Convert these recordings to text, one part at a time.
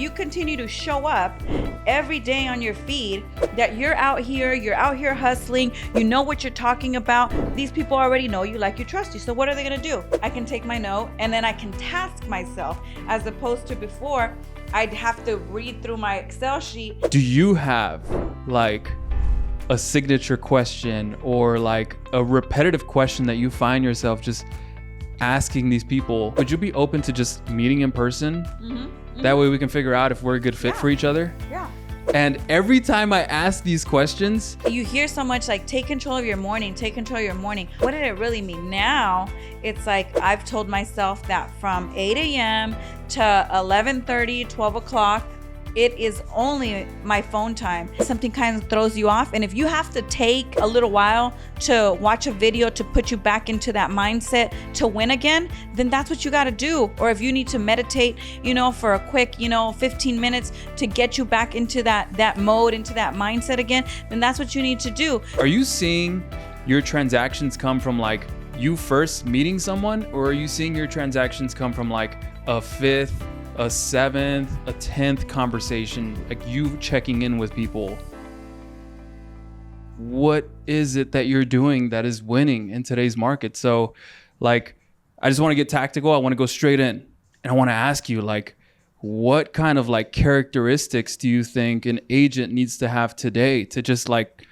you continue to show up every day on your feed that you're out here hustling, you know what you're talking about, these people already know you, like you, trust you. So what are they gonna do? I can take my note and then I can task myself, as opposed to before I'd have to read through my Excel sheet. Do you have like a signature question or like a repetitive question that you find yourself just asking these people? Would you be open to just meeting in person? That way we can figure out if we're a good fit for each other. Yeah. And every time I ask these questions, you hear so much like, take control of your morning, take control of your morning. What did it really mean? Now it's like I've told myself that from 8 a.m. to 11:30, 12 o'clock, it is only my phone time. Something kind of throws you off. And if you have to take a little while to watch a video to put you back into that mindset to win again, then that's what you got to do. Or if you need to meditate, for a quick, 15 minutes to get you back into that mode, into that mindset again, then that's what you need to do. Are you seeing your transactions come from like you first meeting someone, or are you seeing your transactions come from like a fifth, a seventh, a 10th conversation, like you checking in with people? What is it that you're doing that is winning in today's market? So like, I just want to get tactical. I want to go straight in, and I want to ask you, like, what kind of like characteristics do you think an agent needs to have today to just like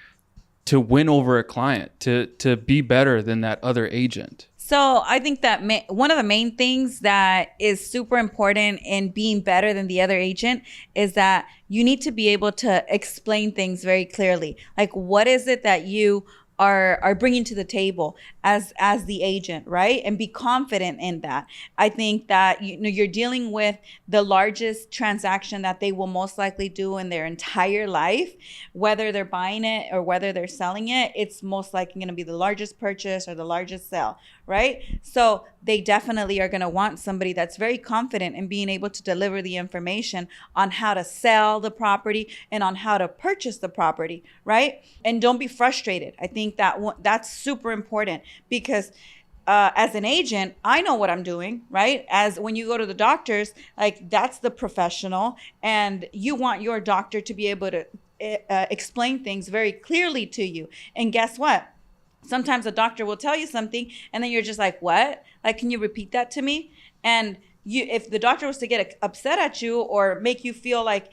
to win over a client, to be better than that other agent? So I think that one of the main things that is super important in being better than the other agent is that you need to be able to explain things very clearly. Like, what is it that you are bringing to the table as the agent, right? And be confident in that. I think that you're dealing with the largest transaction that they will most likely do in their entire life, whether they're buying it or whether they're selling it. It's most likely going to be the largest purchase or the largest sale, right? So they definitely are going to want somebody that's very confident in being able to deliver the information on how to sell the property and on how to purchase the property, right? And don't be frustrated. I think that's super important, because as an agent, I know what I'm doing, right? As when you go to the doctors, like, that's the professional, and you want your doctor to be able to explain things very clearly to you. And guess what? Sometimes a doctor will tell you something and then you're just like, what? Like, can you repeat that to me? And if the doctor was to get upset at you or make you feel like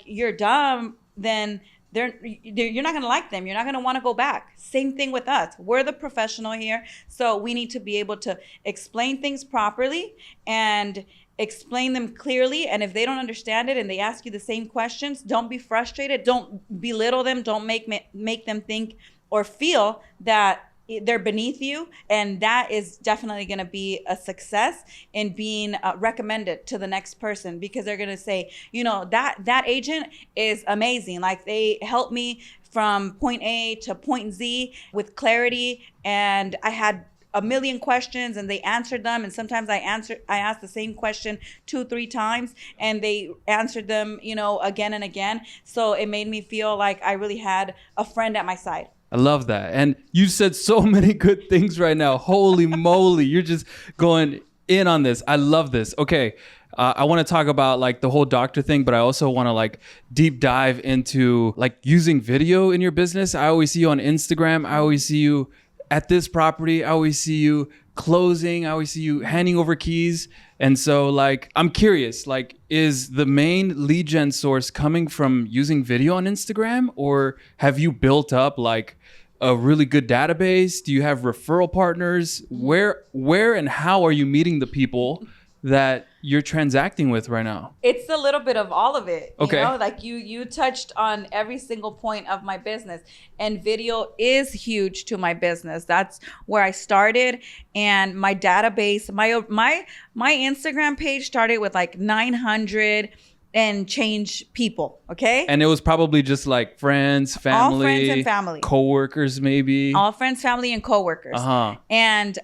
you're dumb, then you're not going to like them. You're not going to want to go back. Same thing with us. We're the professional here. So we need to be able to explain things properly and explain them clearly. And if they don't understand it and they ask you the same questions, don't be frustrated. Don't belittle them. Don't make them think or feel that they're beneath you. And that is definitely going to be a success in being recommended to the next person, because they're going to say, that agent is amazing. Like, they helped me from point A to point Z with clarity. And I had a million questions and they answered them. And sometimes I asked the same question 2-3 times and they answered them, again and again. So it made me feel like I really had a friend at my side. I love that. And you said so many good things right now. Holy moly. You're just going in on this. I love this. Okay. I want to talk about like the whole doctor thing, but I also want to like deep dive into like using video in your business. I always see you on Instagram. I always see you at this property. I always see you closing. I always see you handing over keys. And so like, I'm curious, like, is the main lead gen source coming from using video on Instagram, or have you built up like a really good database? Do you have referral partners? Where and how are you meeting the people that you're transacting with right now? It's a little bit of all of it. Okay. Like you touched on every single point of my business, and video is huge to my business. That's where I started. And my database, my Instagram page started with like 900 and change people. Okay. And it was probably just like friends, family, all friends and family, coworkers, maybe. All friends, family, and coworkers. Uh-huh. And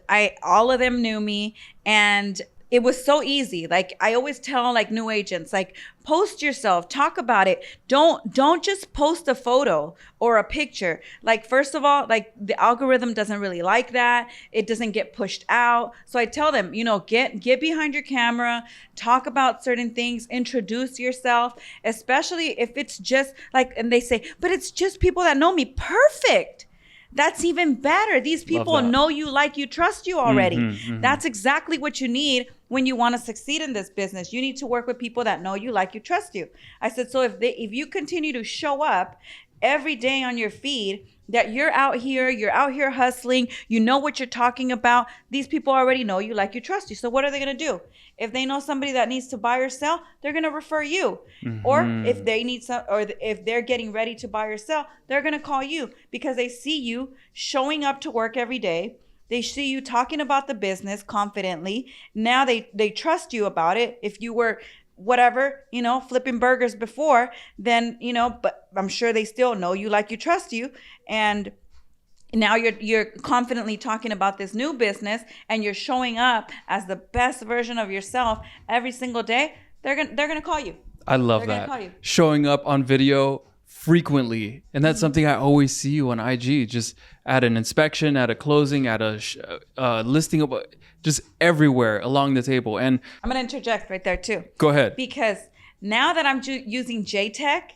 all of them knew me. And it was so easy. Like I always tell like new agents, like post yourself, talk about it. Don't just post a photo or a picture. Like first of all, like the algorithm doesn't really like that. It doesn't get pushed out. So I tell them, get behind your camera, talk about certain things, introduce yourself, especially if it's just like, and they say, but it's just people that know me. Perfect. That's even better. These people know you, like you, trust you already. That's exactly what you need when you want to succeed in this business. You need to work with people that know you, like you, trust you. I said, so if you continue to show up every day on your feed, that you're out here hustling, you know what you're talking about. These people already know you, like you, trust you. So what are they going to do? If they know somebody that needs to buy or sell, they're going to refer you. Or if they need if they're getting ready to buy or sell, they're going to call you because they see you showing up to work every day. They see you talking about the business confidently. Now they trust you about it. If you were whatever, flipping burgers before, then, but I'm sure they still know you, like you, trust you. And now you're confidently talking about this new business and you're showing up as the best version of yourself every single day. They're gonna call you. I love that. Showing up on video frequently. And that's something I always see you on IG, just at an inspection, at a closing, at a listing of just everywhere along the table. And I'm going to interject right there too. Go ahead. Because now that I'm using JTech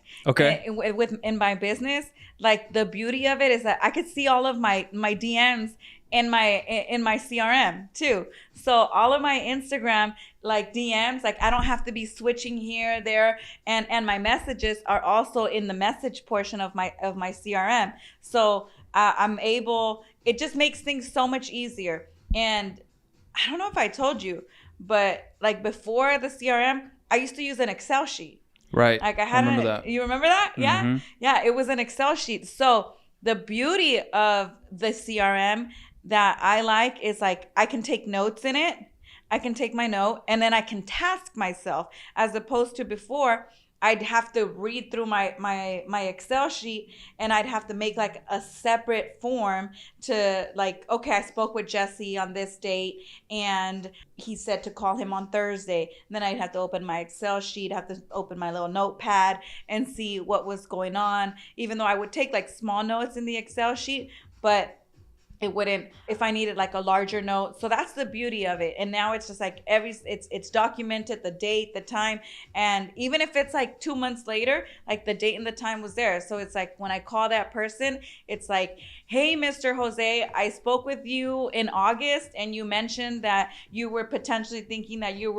in my business, like the beauty of it is that I could see all of my DMs in my CRM too. So all of my Instagram like DMs, like I don't have to be switching here, there, and my messages are also in the message portion of my CRM. So I'm able. It just makes things so much easier. And I don't know if I told you, but like before the CRM, I used to use an Excel sheet. Right. Like I remember that. You remember that? Mm-hmm. Yeah. It was an Excel sheet. So the beauty of the CRM that I like is like I can take notes in it. I can take my note and then I can task myself, as opposed to before I'd have to read through my Excel sheet and I'd have to make like a separate form to like, okay, I spoke with Jesse on this date and he said to call him on Thursday. And then I'd have to open my Excel sheet, have to open my little notepad and see what was going on, even though I would take like small notes in the Excel sheet, but it wouldn't if I needed like a larger note. So that's the beauty of it. And now it's just like it's documented, the date, the time. And even if it's like 2 months later, like the date and the time was there. So it's like when I call that person, it's like, hey, Mr. Jose, I spoke with you in August and you mentioned that you were potentially thinking that you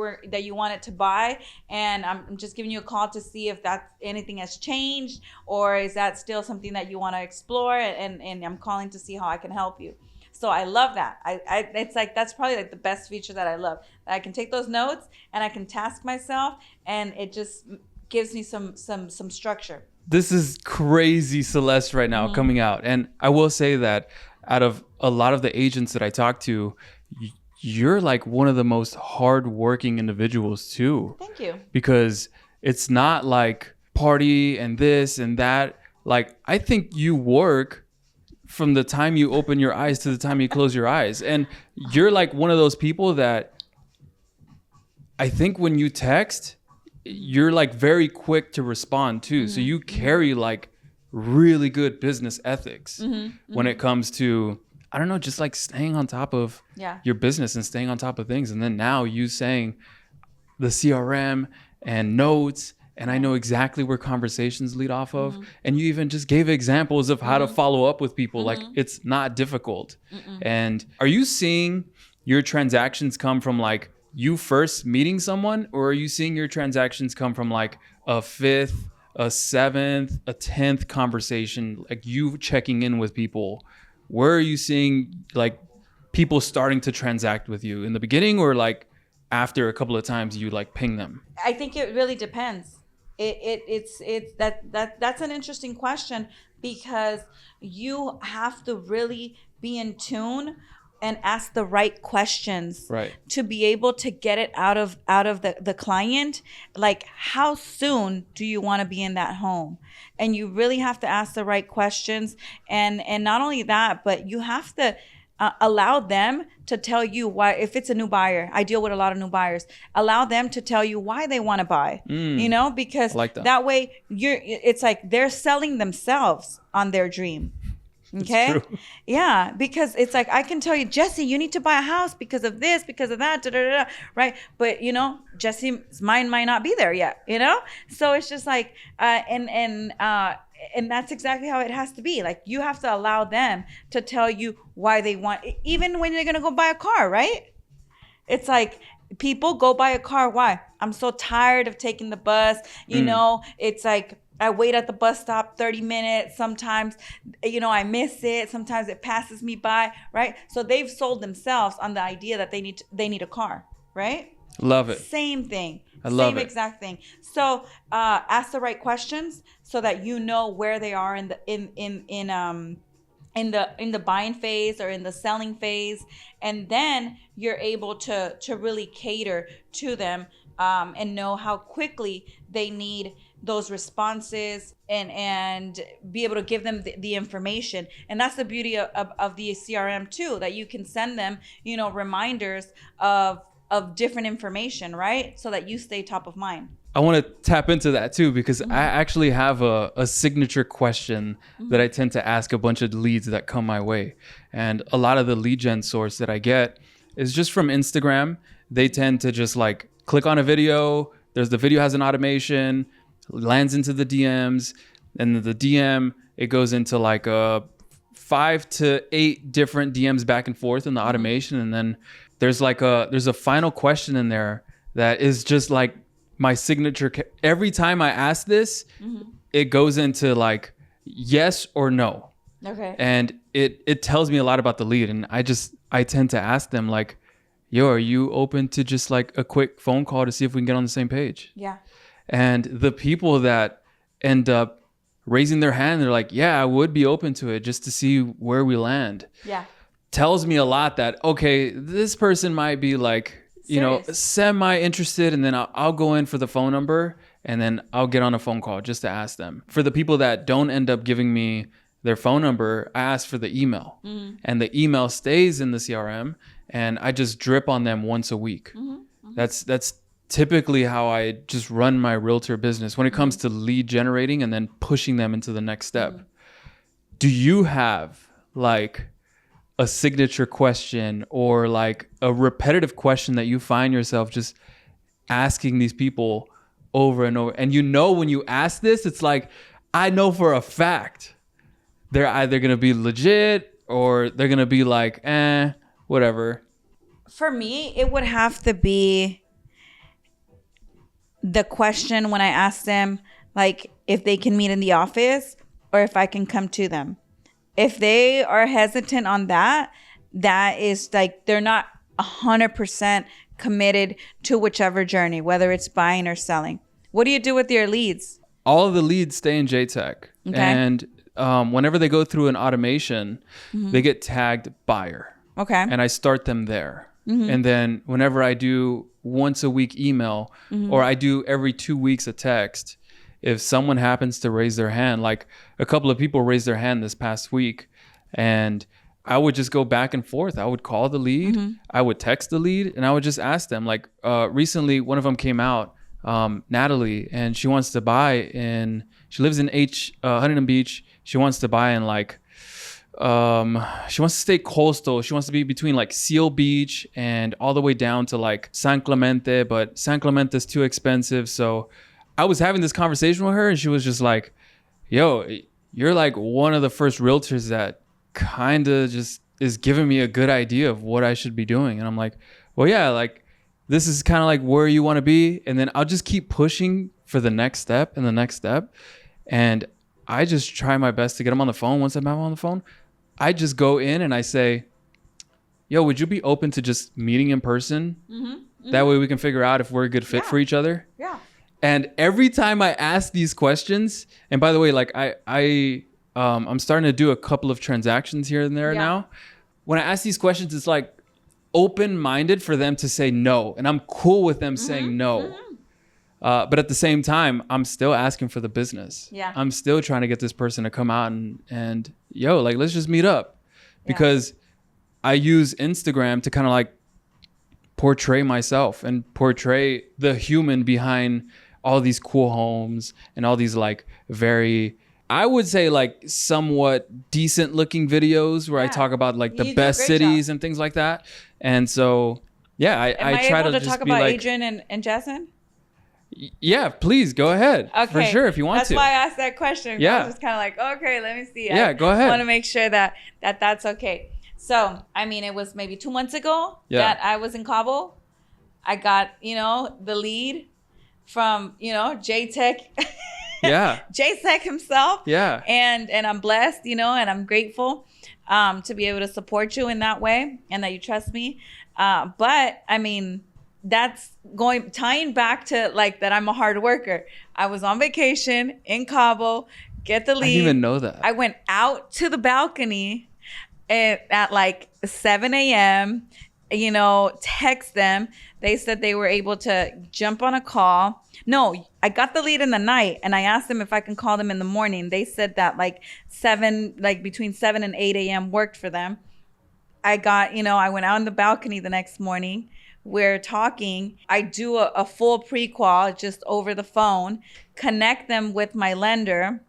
wanted to buy. And I'm just giving you a call to see if anything has changed, or is that still something that you want to explore? And I'm calling to see how I can help you. So I love that. It's like that's probably like the best feature that I love. I can take those notes and I can task myself, and it just gives me some structure. This is crazy, Celeste, right now coming out. And I will say that out of a lot of the agents that I talk to, you're like one of the most hardworking individuals too. Thank you. Because it's not like party and this and that. Like, I think you work from the time you open your eyes to the time you close your eyes. And you're like one of those people that I think when you text, you're like very quick to respond too. So you carry like really good business ethics when it comes to, I don't know, just like staying on top of your business and staying on top of things. And then now you saying the CRM and notes, and I know exactly where conversations lead off of. And you even just gave examples of how to follow up with people. Like it's not difficult. And are you seeing your transactions come from like you first meeting someone, or are you seeing your transactions come from like a fifth, a seventh, a 10th conversation, like you checking in with people? Where are you seeing like people starting to transact with you, in the beginning or like after a couple of times you like ping them? I think it really depends. That's an interesting question, because you have to really be in tune and ask the right questions to be able to get it out of the client. Like, how soon do you want to be in that home? And you really have to ask the right questions. And not only that, but you have to allow them to tell you why. If it's a new buyer, I deal with a lot of new buyers. Allow them to tell you why they want to buy. Because like that. that way it's like they're selling themselves on their dream. Okay. It's true. Yeah, because it's like I can tell you, Jesse, you need to buy a house because of this, because of that, right? But Jesse's mind might not be there yet. So it's just like, and that's exactly how it has to be. Like you have to allow them to tell you why they want, even when you're gonna go buy a car, right? It's like people go buy a car. Why? I'm so tired of taking the bus. It's like I wait at the bus stop 30 minutes. Sometimes, I miss it. Sometimes it passes me by, right? So they've sold themselves on the idea that they need a car, right? Love it. Same thing. I love it. Same exact thing. So ask the right questions so that you know where they are in the buying phase or in the selling phase, and then you're able to really cater to them and know how quickly they need those responses and be able to give them the information. And that's the beauty of the CRM too, that you can send them reminders of different information, right? So that you stay top of mind. I want to tap into that too, because I actually have a signature question that I tend to ask a bunch of leads that come my way. And a lot of the lead gen source that I get is just from Instagram. They tend to just like click on a video. The video has an automation, lands into the DMs, and the DM, it goes into like 5 to 8 different DMs back and forth in the automation. And then there's a final question in there that is just like my signature. Every time I ask this, it goes into like yes or no. Okay. And it tells me a lot about the lead. And I tend to ask them like, yo, are you open to just like a quick phone call to see if we can get on the same page? Yeah. And the people that end up raising their hand, they're like, yeah, I would be open to it just to see where we land. Yeah. Tells me a lot that, okay, this person might be like, semi-interested, and then I'll go in for the phone number, and then I'll get on a phone call just to ask them. For the people that don't end up giving me their phone number, I ask for the email. And the email stays in the CRM, and I just drip on them once a week. That's typically how I just run my realtor business when it comes to lead generating and then pushing them into the next step. Do you have like a signature question or like a repetitive question that you find yourself just asking these people over and over? And when you ask this, it's like, I know for a fact they're either going to be legit or they're going to be like, whatever. For me, it would have to be the question when I ask them, like, if they can meet in the office or if I can come to them. If they are hesitant on that is like they're not 100% committed to whichever journey, whether it's buying or selling. What do you do with your leads? All of the leads stay in JTech. Okay. And whenever they go through an automation, they get tagged buyer. Okay. And I start them there. And then whenever I do once a week email or I do every 2 weeks a text, if someone happens to raise their hand, like a couple of people raised their hand this past week, and I would just go back and forth. I would call the lead, I would text the lead, and I would just ask them. Like recently, one of them came out, Natalie, and she wants to buy she lives in Huntington Beach. She wants to buy in like, she wants to stay coastal. She wants to be between like Seal Beach and all the way down to like San Clemente, but San Clemente is too expensive. So I was having this conversation with her, and she was just like, yo, you're like one of the first realtors that kind of just is giving me a good idea of what I should be doing. And I'm like, well, yeah, like this is kind of like where you want to be. And then I'll just keep pushing for the next step and the next step. And I just try my best to get them on the phone. Once I'm on the phone, I just go in and I say, yo, would you be open to just meeting in person? That way we can figure out if we're a good fit for each other. Yeah. And every time I ask these questions, and by the way, like I'm starting to do a couple of transactions here and there now. When I ask these questions, it's like open-minded for them to say no. And I'm cool with them saying no. But at the same time, I'm still asking for the business. Yeah. I'm still trying to get this person to come out and yo, like, let's just meet up. Because I use Instagram to kind of like portray myself and portray the human behind all these cool homes and all these like very, I would say like somewhat decent looking videos where I talk about like the best cities and things like that. And so, yeah, I try to just talk be about like, Adrian and Jasmine. Yeah, please go ahead. Okay, for sure if you want that's to. That's why I asked that question. Yeah, I was just kind of like, okay, let me see. Yeah, go ahead. I want to make sure that's okay. So, I mean, it was maybe 2 months ago that I was in Cabo. I got, the lead from, J-Tech. Yeah. J-Tech himself. Yeah. And I'm blessed, and I'm grateful to be able to support you in that way and that you trust me. But, I mean, that's tying back to like that I'm a hard worker. I was on vacation in Cabo, get the lead. I didn't even know that. I went out to the balcony at like 7 a.m., text them. They said they were able to jump on a call. No, I got the lead in the night and I asked them if I can call them in the morning. They said that between 7 and 8 a.m. worked for them. I went out on the balcony the next morning. We're talking. I do a full pre-qual just over the phone, connect them with my lender.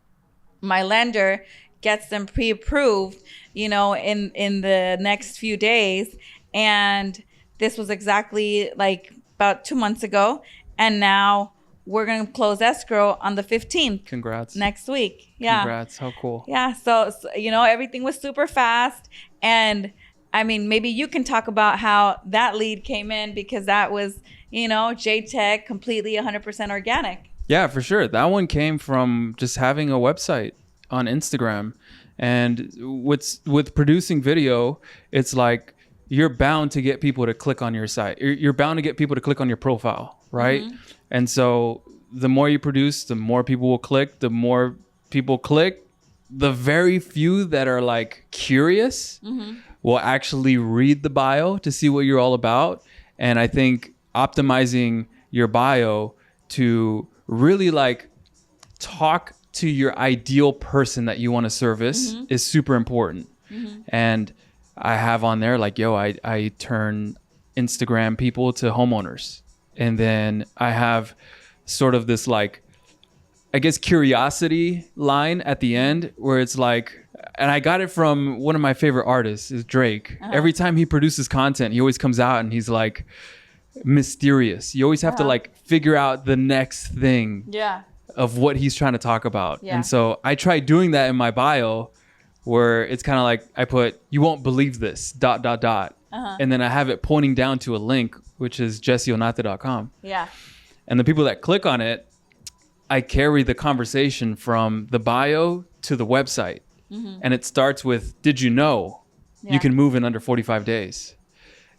My lender gets them pre-approved, in the next few days. And this was exactly like about 2 months ago. And now we're going to close escrow on the 15th. Congrats. Next week. Yeah. Congrats. How cool. Yeah. So, everything was super fast. And I mean, maybe you can talk about how that lead came in because that was, J-Tech completely 100% organic. Yeah, for sure. That one came from just having a website on Instagram. And with producing video, it's like you're bound to get people to click on your site. You're bound to get people to click on your profile, right? Mm-hmm. And so the more you produce, the more people will click. The more people click, the very few that are like curious will actually read the bio to see what you're all about. And I think optimizing your bio to really like talk to your ideal person that you want to service is super important. And I have on there like, I turn Instagram people to homeowners. And then I have sort of this like, I guess, curiosity line at the end where it's like, and I got it from one of my favorite artists is Drake. Every time he produces content, he always comes out and he's like mysterious. You always have to like figure out the next thing of what he's trying to talk about. And so I tried doing that in my bio where it's kind of like I put, you won't believe this, ... And then I have it pointing down to a link, which is jesseonate.com. Yeah. And the people that click on it, I carry the conversation from the bio to the website. And it starts with, did you know you can move in under 45 days?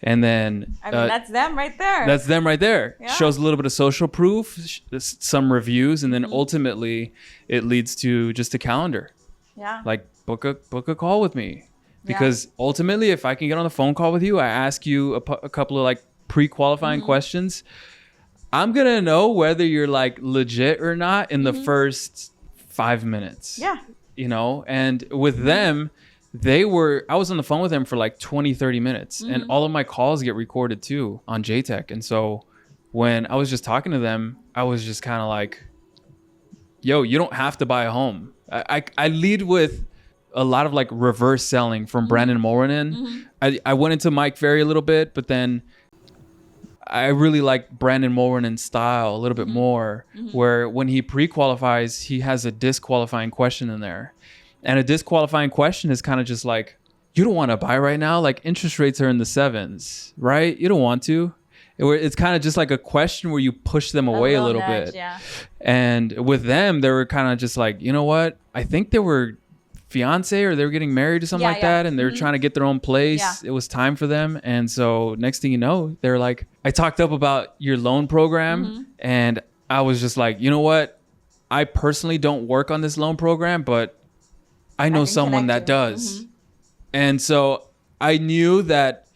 And then that's them right there. That's them right there. Yeah. Shows a little bit of social proof, some reviews, and then ultimately it leads to just a calendar. Yeah. Like book a call with me. Because ultimately, if I can get on the phone call with you, I ask you a couple of like pre-qualifying questions. I'm going to know whether you're like legit or not in the first 5 minutes. Yeah. And with them, I was on the phone with them for like 20, 30 minutes and all of my calls get recorded too on J-Tech. And so when I was just talking to them, I was just kind of like, yo, you don't have to buy a home. I lead with a lot of like reverse selling from Brandon Mulrenin. I went into Mike Ferry a little bit, but then I really like Brandon Mulrenin's style a little bit more, where when he pre-qualifies, he has a disqualifying question in there. And a disqualifying question is kind of just like, you don't want to buy right now. Like interest rates are in the 7s, right? You don't want to. It's kind of just like a question where you push them away a little bit. Yeah. And with them, they were kind of just like, you know what? I think they were fiance or they were getting married or something that. And they were trying to get their own place. Yeah. It was time for them. And so next thing you know, they're like, I talked up about your loan program. And I was just like, you know what? I personally don't work on this loan program, but I know someone that does. And so I knew that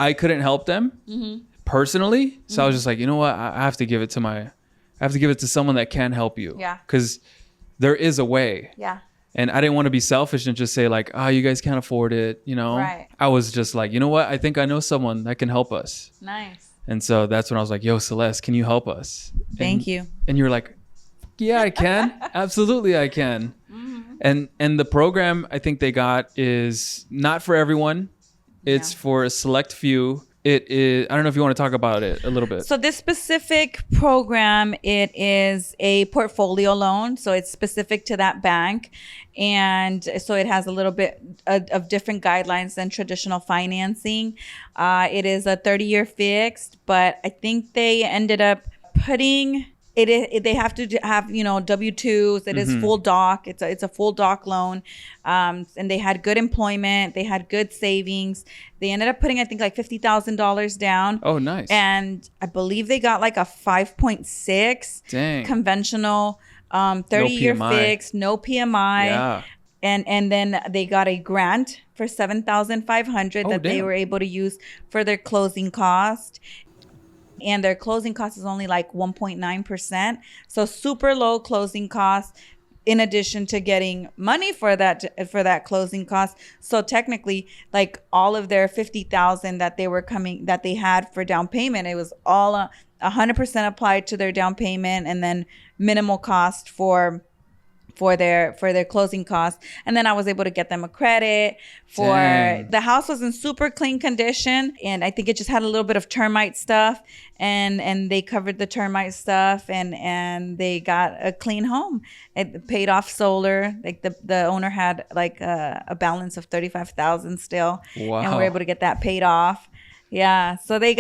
I couldn't help them personally. So I was just like, you know what? I have to give it to someone that can help you. Yeah. Because there is a way. Yeah. And I didn't want to be selfish and just say like, oh, you guys can't afford it. You know, Right. I was just like, you know what? I think I know someone that can help us. Nice. And so that's when I was like, yo, Celeste, can you help us? Thank you. And you were like, yeah, I can. Absolutely, I can. And the program I think they got is not for everyone. It's for a select few. It is, I don't know if you want to talk about it a little bit. So this specific program, it is a portfolio loan. So it's specific to that bank. And so it has a little bit of different guidelines than traditional financing. It is a 30-year fixed, but I think they ended up putting they have to have, W-2s. It is full doc. It's a full doc loan. And they had good employment. They had good savings. They ended up putting, I think, like $50,000 down. Oh, nice. And I believe they got like a 5.6 conventional 30-year fixed, no PMI. Yeah. And then they got a grant for $7,500 that they were able to use for their closing cost. And their closing cost is only like 1.9%. So super low closing costs in addition to getting money for that closing cost. So technically, like all of their $50,000 that they had for down payment, it was all 100% applied to their down payment, and then minimal cost for their closing costs. And then I was able to get them a credit for the house was in super clean condition, and I think it just had a little bit of termite stuff, and they covered the termite stuff, and they got a clean home. It paid off solar. Like the owner had like a balance of $35,000 still. Wow. And we're able to get that paid off. Yeah, so they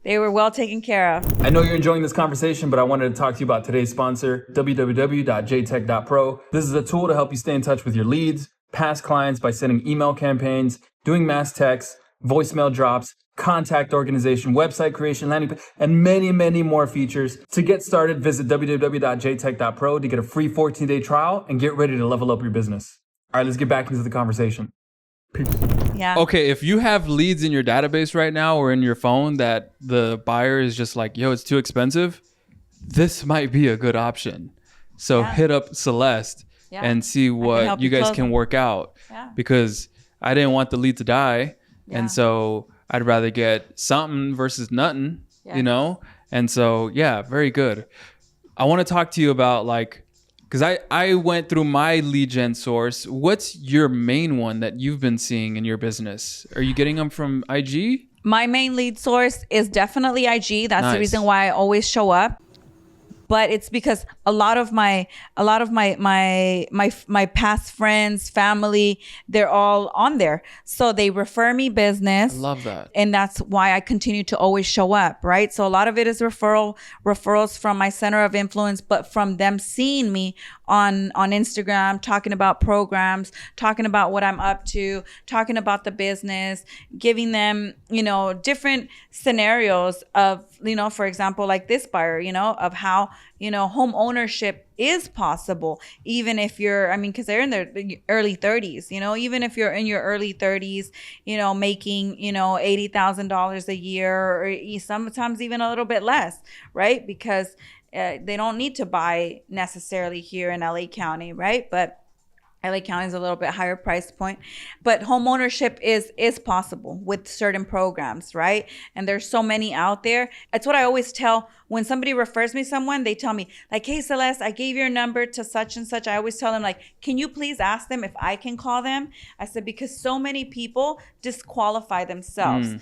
were well taken care of. I know you're enjoying this conversation, but I wanted to talk to you about today's sponsor, www.jtech.pro. This is a tool to help you stay in touch with your leads, past clients by sending email campaigns, doing mass texts, voicemail drops, contact organization, website creation, landing page, and many, many more features. To get started, visit www.jtech.pro to get a free 14-day trial and get ready to level up your business. All right, let's get back into the conversation. Peace. Yeah. Okay, if you have leads in your database right now or in your phone that the buyer is just like, yo, it's too expensive, this might be a good option. So hit up Celeste and see what you guys can work out. Yeah. Because I didn't want the lead to die. Yeah. And so I'd rather get something versus nothing, you know? And so, yeah, very good. I want to talk to you about like, because I went through my lead gen source. What's your main one that you've been seeing in your business? Are you getting them from IG? My main lead source is definitely IG. That's the reason why I always show up. But it's because a lot of my past friends, family, they're all on there. So they refer me business. I love that. And that's why I continue to always show up, right? So a lot of it is referrals from my center of influence, but from them seeing me on Instagram, talking about programs, talking about what I'm up to, talking about the business, giving them, different scenarios of, for example, like this buyer, of how, home ownership is possible, even if you're, because they're in their early 30s, even if you're in your early 30s, making, $80,000 a year, or sometimes even a little bit less, right? Because they don't need to buy necessarily here in LA County, right? But LA County is a little bit higher price point, but home ownership is possible with certain programs, right? And there's so many out there. That's what I always tell when somebody refers me someone. They tell me like, hey, Celeste, I gave your number to such and such. I always tell them like, can you please ask them if I can call them? I said, because so many people disqualify themselves,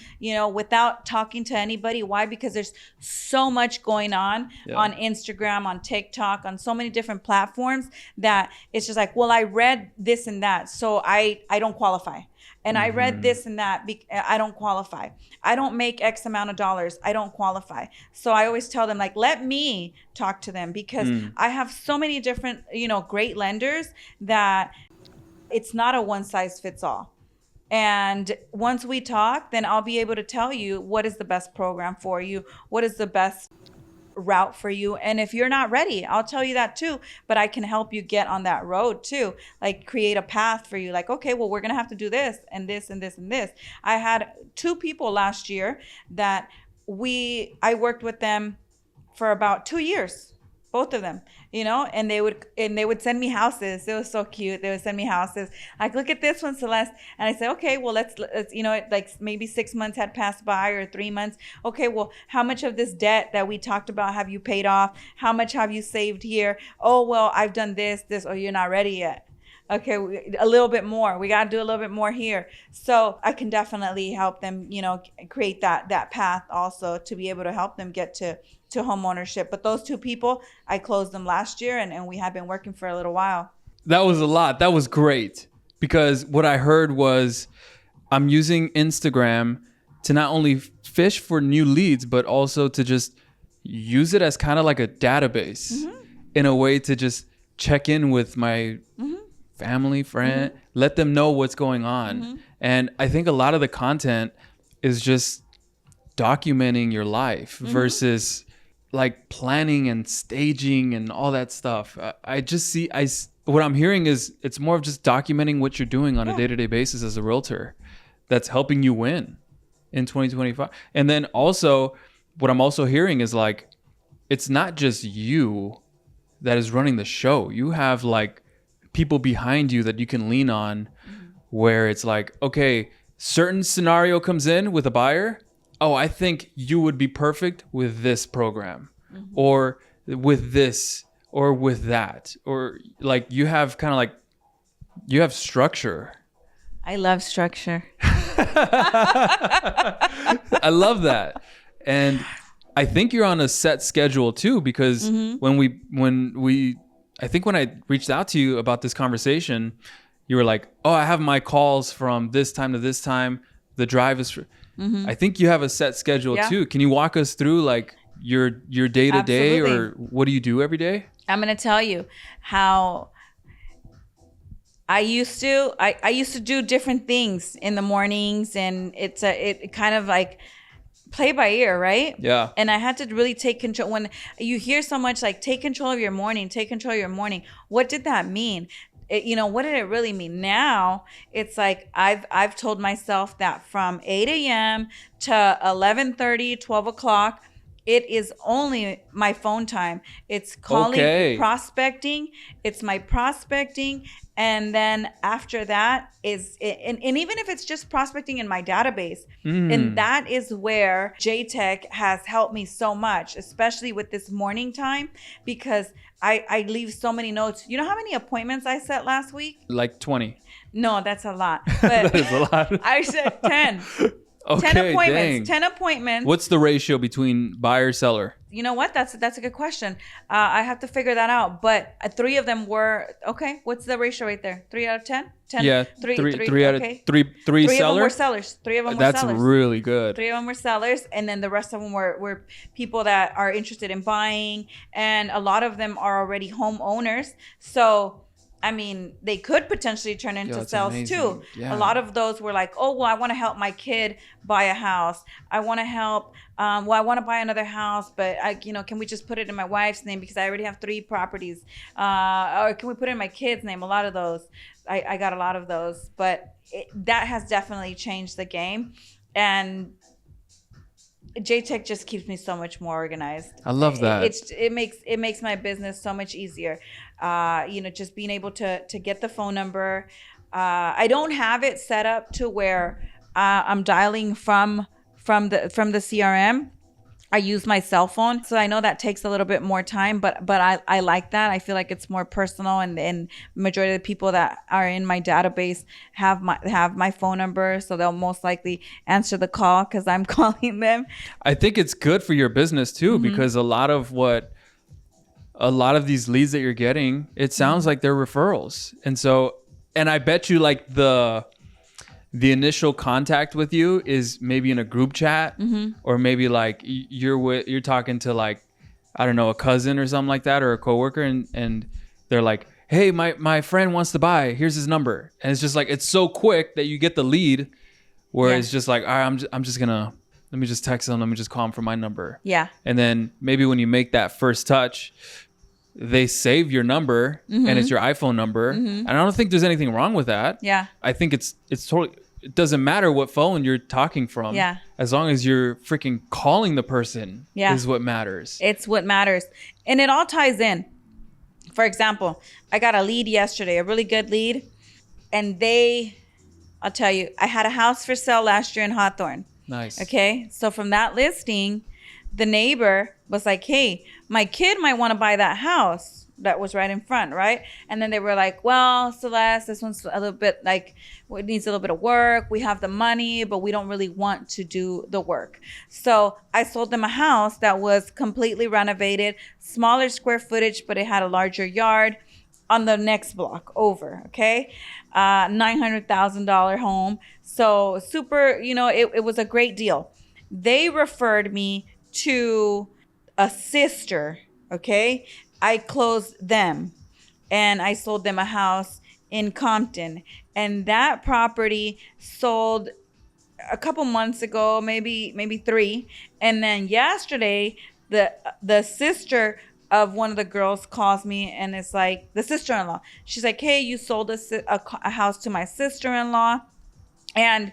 without talking to anybody. Why? Because there's so much going on Instagram, on TikTok, on so many different platforms that it's just like, well, I read this and that, so I don't qualify. And I read this and that, I don't qualify. I don't make X amount of dollars, I don't qualify. So I always tell them like, let me talk to them, because I have so many different, great lenders that it's not a one size fits all. And once we talk, then I'll be able to tell you what is the best program for you, what is the best route for you. And if you're not ready, I'll tell you that too, but I can help you get on that road too, like create a path for you. Like, okay, well, we're going to have to do this and this and this and this. I had 2 people last year that I worked with them for about 2 years, both of them, and they would send me houses. It was so cute. They would send me houses. Like, look at this one, Celeste. And I said, okay, well, let's like maybe 6 months had passed by or 3 months. Okay, well, how much of this debt that we talked about have you paid off? How much have you saved here? Oh, well, I've done this. Oh, you're not ready yet. Okay, a little bit more. We got to do a little bit more here. So I can definitely help them, create that path also to be able to help them get to home ownership. But those two people, I closed them last year, and we have been working for a little while. That was a lot. That was great, because what I heard was I'm using Instagram to not only fish for new leads, but also to just use it as kind of like a database in a way to just check in with my family, friend, let them know what's going on. And I think a lot of the content is just documenting your life versus like planning and staging and all that stuff. I just see, what I'm hearing is it's more of just documenting what you're doing on a day-to-day basis as a realtor that's helping you win in 2025. And then also what I'm also hearing is like, it's not just you that is running the show. You have like people behind you that you can lean on, where it's like, okay, certain scenario comes in with a buyer. Oh, I think you would be perfect with this program or with this or with that. Or like you have kind of like, you have structure. I love structure. I love that. And I think you're on a set schedule too, because I think when I reached out to you about this conversation, you were like, oh, I have my calls from this time to this time. The drive is... I think you have a set schedule too. Can you walk us through like your day to day, or what do you do every day? I'm going to tell you how I used to do different things in the mornings, and it kind of like play by ear, right? Yeah. And I had to really take control. When you hear so much like take control of your morning, what did that mean? What did it really mean? Now it's like I've told myself that from 8 a.m. to 11:30, 12 o'clock, it is only my phone time. It's calling, prospecting. It's my prospecting. And then after that and even if it's just prospecting in my database, and that is where JTech has helped me so much, especially with this morning time, because I leave so many notes. You know how many appointments I set last week? Like 20. No, that's a lot. But That is a lot. I said 10. Okay, 10 appointments. dang. 10 appointments. What's the ratio between buyer seller? You know what? That's a good question. I have to figure that out. But 3 of them were okay. What's the ratio right there? 3 out of 10? 10. Yeah, three out of three Three seller? of them were sellers. 3 of them were That's sellers. really good. 3 of them were sellers, and then the rest of them were people that are interested in buying, and a lot of them are already homeowners. So, I mean, they could potentially turn into sales amazing. too. Yeah. A lot of those were like, oh, well, I want to help my kid buy a house. I want to help. I want to buy another house, but can we just put it in my wife's name because I already have 3 properties? Or can we put it in my kid's name? A lot of those. I got a lot of those, but that has definitely changed the game. And JTech just keeps me so much more organized. I love that. It makes my business so much easier. Just being able to get the phone number. I don't have it set up to where I'm dialing from the CRM. I use my cell phone, so I know that takes a little bit more time, but I like that. I feel like it's more personal, and majority of the people that are in my database have my phone number, so they'll most likely answer the call because I'm calling them. I think it's good for your business too, because a lot of these leads that you're getting, it sounds like they're referrals. And I bet you like the initial contact with you is maybe in a group chat, or maybe like you're talking to like, I don't know, a cousin or something like that, or a coworker, and they're like, hey, my friend wants to buy, here's his number. And it's just like, it's so quick that you get the lead where it's just like, all right, I'm just gonna, let me just text them, let me just call him from my number. Yeah. And then maybe when you make that first touch, they save your number and it's your iPhone number. And I don't think there's anything wrong with that. Yeah. I think it's it doesn't matter what phone you're talking from. Yeah. As long as you're freaking calling the person Yeah. is what matters. It's what matters. And it all ties in. For example, I got a lead yesterday, a really good lead. And I'll tell you, I had a house for sale last year in Hawthorne. Nice. Okay. So from that listing, the neighbor was like, hey, my kid might want to buy that house that was right in front, right? And then they were like, well, Celeste, this one's a little bit like, it needs a little bit of work. We have the money, but we don't really want to do the work. So I sold them a house that was completely renovated, smaller square footage, but it had a larger yard on the next block over, okay? $900,000 home. So super, it was a great deal. They referred me to a sister, okay? I closed them and I sold them a house in Compton. And that property sold a couple months ago, maybe 3. And then yesterday, the sister of one of the girls calls me and it's like, the sister-in-law. She's like, hey, you sold a house to my sister-in-law. And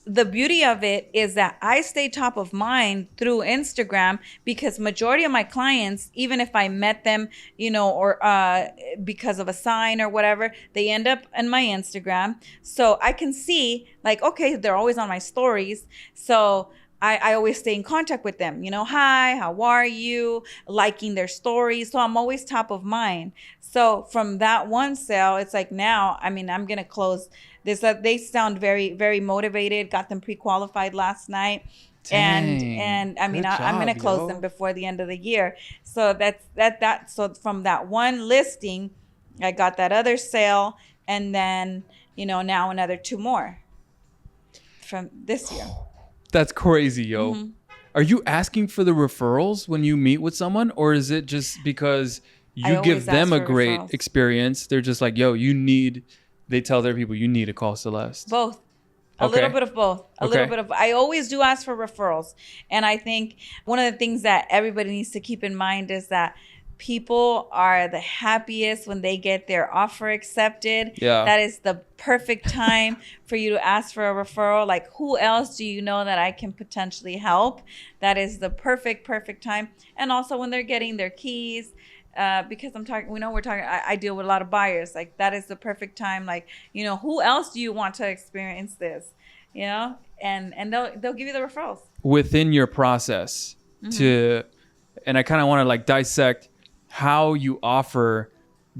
the beauty of it is that I stay top of mind through Instagram because majority of my clients, even if I met them, or because of a sign or whatever, they end up in my Instagram. So I can see like, okay, they're always on my stories. So I always stay in contact with them, hi, how are you? Liking their stories. So I'm always top of mind. So from that one sale, it's like now, I'm going to close this. They sound very, very motivated. Got them pre-qualified last night. Dang. And I'm Good going to job, close yo. them before the end of the year. So so from that one listing, I got that other sale. And then, now another 2 more from this year. That's crazy, yo. Mm-hmm. Are you asking for the referrals when you meet with someone, or is it just because I you always give them ask a for great referrals. experience? They're just like, yo, they tell their people, you need to call Celeste. Both. A Okay. little bit of both. Okay. I always do ask for referrals. And I think one of the things that everybody needs to keep in mind is that people are the happiest when they get their offer accepted. Yeah. That is the perfect time for you to ask for a referral. Like, who else do you know that I can potentially help? That is the perfect time. And also when they're getting their keys, because I deal with a lot of buyers. Like, that is the perfect time. Like, who else do you want to experience this? And they'll give you the referrals. Within your process and I kind of want to like dissect how you offer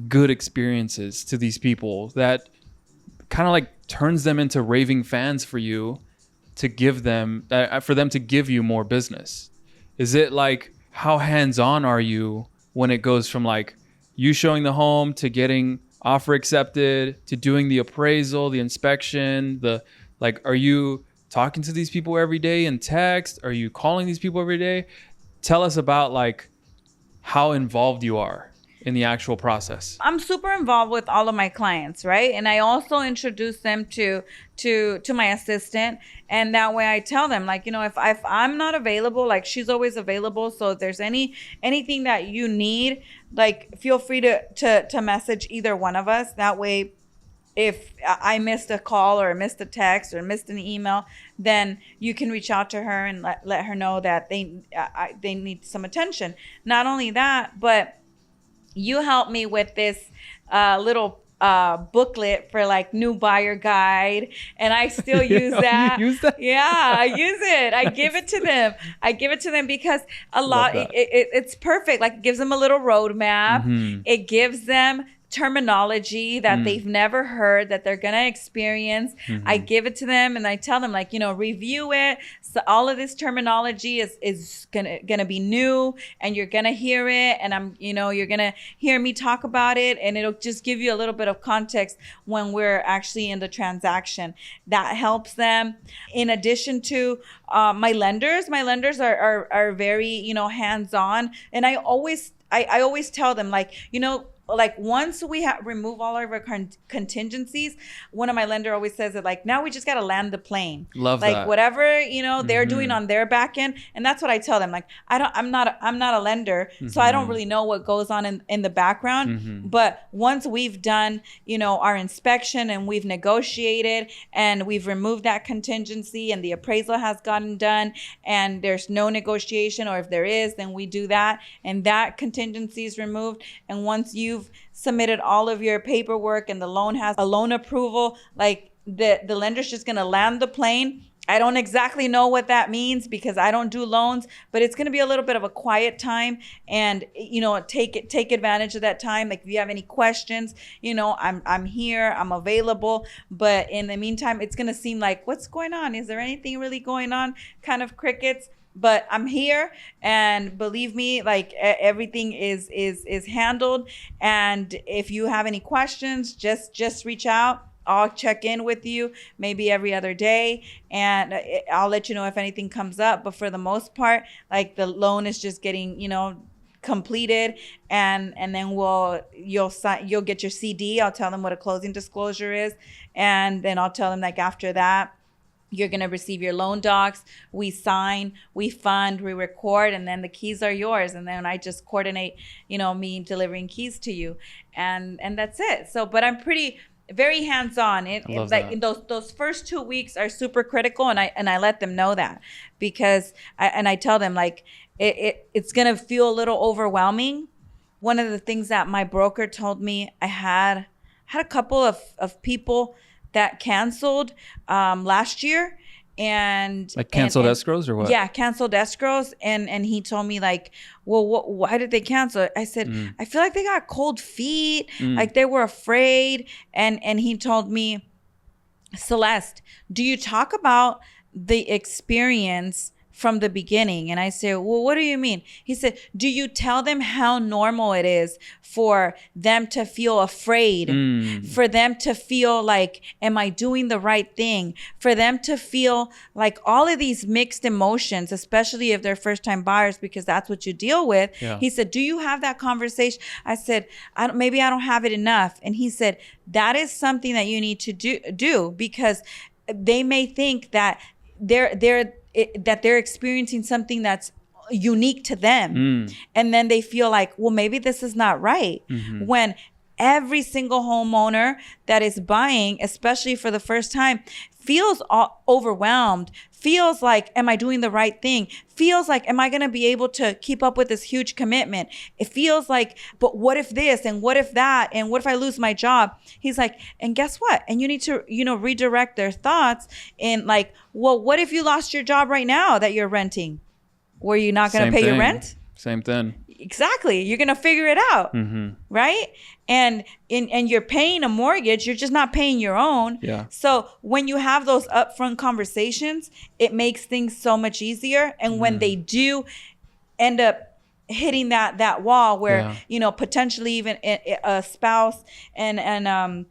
good experiences to these people that kind of like turns them into raving fans for you to give them, for them to give you more business. Is it like, how hands-on are you when it goes from like you showing the home to getting offer accepted to doing the appraisal, the inspection, are you talking to these people every day in text? Are you calling these people every day? Tell us about like how involved you are in the actual process. I'm super involved with all of my clients, right? And I also introduce them to my assistant. And that way I tell them, like, if I'm not available, like, she's always available. So if there's anything that you need, like, feel free to message either one of us. That way, if I missed a call or missed a text or missed an email, then you can reach out to her and let her know that they need some attention. Not only that, but you helped me with this little booklet for like new buyer guide, and I still use that. You use that? Yeah, I use it. I give it to them because it's perfect. Like, it gives them a little roadmap. Mm-hmm. It gives them terminology that they've never heard, that they're going to experience. I give it to them and I tell them, like, review it. So all of this terminology is gonna be new, and you're gonna hear it, and you're gonna hear me talk about it, and it'll just give you a little bit of context when we're actually in the transaction. That helps them. In addition to my lenders are very hands-on, and I always tell them, like, like once we remove all of our contingencies, one of my lender always says that like, now we just got to land the plane. Love like that. whatever, you know, they're doing on their back end. And that's what I tell them. Like, I'm not a lender. So I don't really know what goes on in the background. But once we've done, you know, our inspection and we've negotiated and we've removed that contingency and the appraisal has gotten done and there's no negotiation, or if there is, then we do that. And that contingency is removed. And once you've submitted all of your paperwork and the loan has a loan approval, like the lender's just going to land the plane. I don't exactly know what that means because I don't do loans, but it's going to be a little bit of a quiet time, and you know, take advantage of that time. Like if you have any questions, you know, I'm here, I'm available. But in the meantime, it's going to seem like, what's going on? Is there anything really going on? Kind of crickets. But I'm here, and believe me, like everything is handled. And if you have any questions, just reach out. I'll check in with you maybe every other day, and I'll let you know if anything comes up. But for the most part, like the loan is just getting, you know, completed, and then you'll get your CD. I'll tell them what a closing disclosure is, and then I'll tell them like after that, you're going to receive your loan docs. We sign, we fund, we record, and then the keys are yours. And then I just coordinate, you know, me delivering keys to you. And that's it. So, but I'm very hands-on. It's like in those first 2 weeks are super critical. And I let them know that, because I tell them like, it's going to feel a little overwhelming. One of the things that my broker told me, I had a couple of people that canceled last year, and like canceled escrows or what? Yeah, canceled escrows, and he told me like, well, why did they cancel? I said, I feel like they got cold feet, like they were afraid, and he told me, Celeste, do you talk about the experience from the beginning? And I said, well, what do you mean? He said, do you tell them how normal it is for them to feel afraid, for them to feel like, am I doing the right thing? For them to feel like all of these mixed emotions, especially if they're first time buyers, because that's what you deal with. Yeah. He said, do you have that conversation? I said, maybe I don't have it enough. And he said, that is something that you need to do because they may think that they're experiencing something that's unique to them. And then they feel like, well, maybe this is not right. When every single homeowner that is buying, especially for the first time, feels overwhelmed, feels like, am I doing the right thing? Feels like, am I going to be able to keep up with this huge commitment? It feels like, but what if this and what if that? And what if I lose my job? He's like, and guess what? And you need to, you know, redirect their thoughts in like, well, what if you lost your job right now that you're renting? Were you not going to pay your rent? Same thing. Exactly. You're going to figure it out. Right? And you're paying a mortgage. You're just not paying your own. Yeah. So when you have those upfront conversations, it makes things so much easier. And when they do end up hitting that wall where, you know, potentially even a spouse and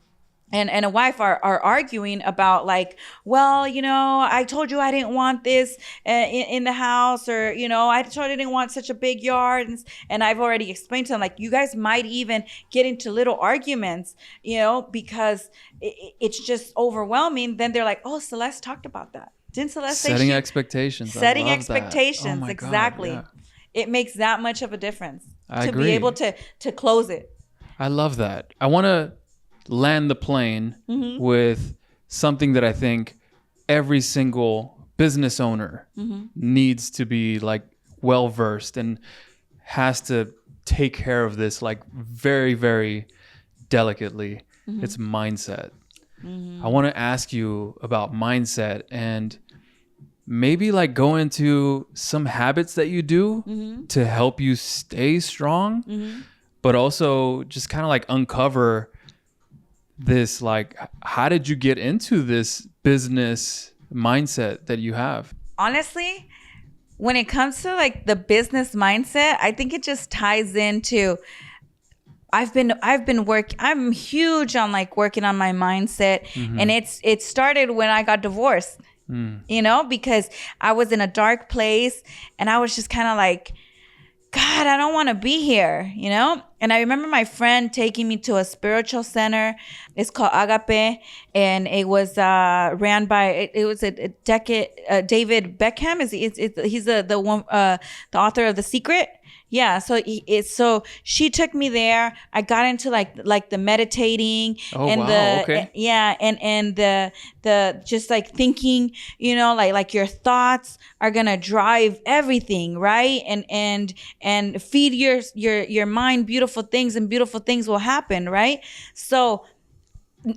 a wife are arguing about like, well, you know, I told you I didn't want this in the house, or, you know, I told you I didn't want such a big yard. And I've already explained to them, like, you guys might even get into little arguments, you know, because it's just overwhelming. Then they're like, oh, Celeste talked about that. Didn't Celeste say setting expectations? Setting expectations. Oh exactly. God, yeah. It makes that much of a difference to agree. Be able to close it. I love that. I want to land the plane with something that I think every single business owner needs to be like well versed and has to take care of this like very, very delicately. It's mindset. I want to ask you about mindset and maybe like go into some habits that you do to help you stay strong, but also just kind of like uncover this, like, how did you get into this business mindset that you have? Honestly, when it comes to like the business mindset, I think it just ties into, I'm huge on like working on my mindset. And it started when I got divorced, you know, because I was in a dark place and I was just kind of like, God, I don't want to be here, you know? And I remember my friend taking me to a spiritual center. It's called Agape. And it was ran by, it was a decade, David Beckham. He's the one, the author of The Secret. Yeah, so she took me there. I got into like the meditating and okay. and the just like thinking, you know, like your thoughts are gonna drive everything, right? And feed your mind beautiful things, and beautiful things will happen, right? So,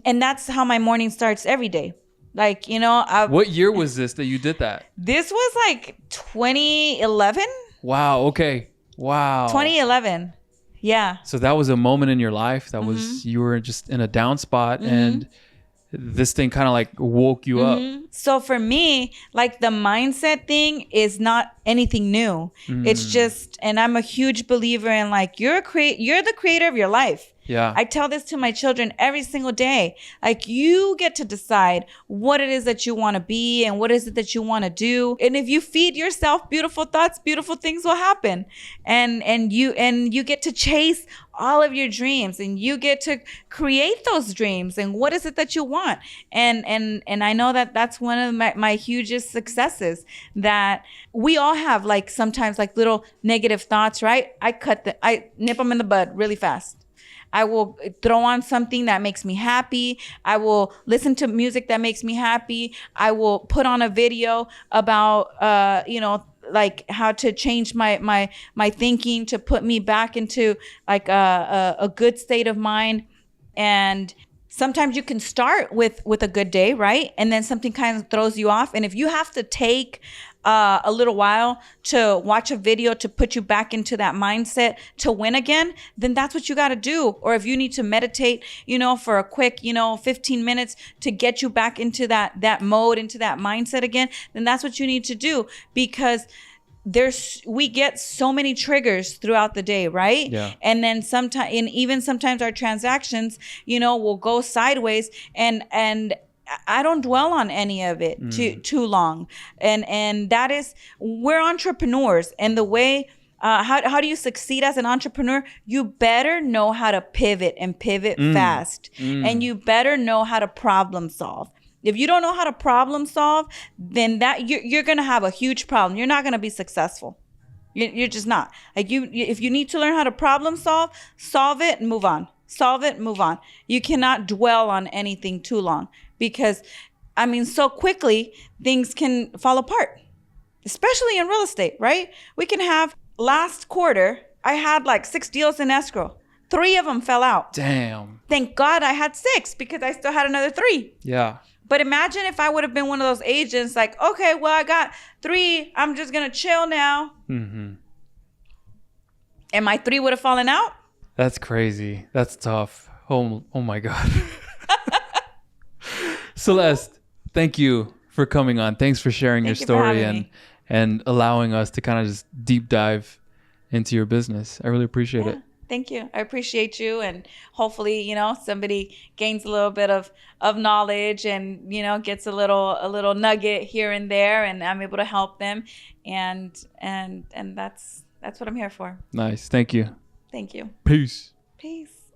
and that's how my morning starts every day. Like, you know, What year was this that you did that? this was like 2011. Wow. Okay. Wow. 2011. Yeah. So that was a moment in your life that was, you were just in a down spot, and this thing kind of like woke you up. So for me, like the mindset thing is not anything new. It's just, and I'm a huge believer in like, you're the creator of your life. Yeah. I tell this to my children every single day. Like, you get to decide what it is that you want to be and what is it that you want to do. And if you feed yourself beautiful thoughts, beautiful things will happen. And you get to chase all of your dreams, and you get to create those dreams. And what is it that you want? And I know that that's one of my hugest successes, that we all have like sometimes like little negative thoughts, right? I nip them in the bud really fast. I will throw on something that makes me happy. I will listen to music that makes me happy. I will put on a video about, you know, like how to change my thinking to put me back into like a good state of mind. And sometimes you can start with a good day, right? And then something kind of throws you off. And if you have to take a little while to watch a video to put you back into that mindset to win again, then that's what you got to do. Or if you need to meditate, you know, for a quick, you know, 15 minutes to get you back into that mode, into that mindset again, then that's what you need to do. Because we get so many triggers throughout the day, right? Yeah. And then sometimes our transactions, you know, will go sideways, and I don't dwell on any of it too long. And that is, we're entrepreneurs, and the way how do you succeed as an entrepreneur? You better know how to pivot, and pivot fast. And you better know how to problem solve. If you don't know how to problem solve, then you're going to have a huge problem. You're not going to be successful. You're just not. Like, if you need to learn how to problem solve it and move on. Solve it, move on. You cannot dwell on anything too long, because, I mean, so quickly things can fall apart, especially in real estate, right? We can have, last quarter, I had like 6 deals in escrow. 3 of them fell out. Damn. Thank God I had 6, because I still had another 3. Yeah. But imagine if I would have been one of those agents like, okay, well, I got 3. I'm just going to chill now. And my 3 would have fallen out. That's crazy. That's tough. Oh my God. Celeste, thank you for coming on. Thanks for sharing your story and allowing us to kind of just deep dive into your business. I really appreciate it. Thank you. I appreciate you. And hopefully, you know, somebody gains a little bit of knowledge, and, you know, gets a little nugget here and there, and I'm able to help them. And that's what I'm here for. Nice. Thank you. Thank you. Peace. Peace.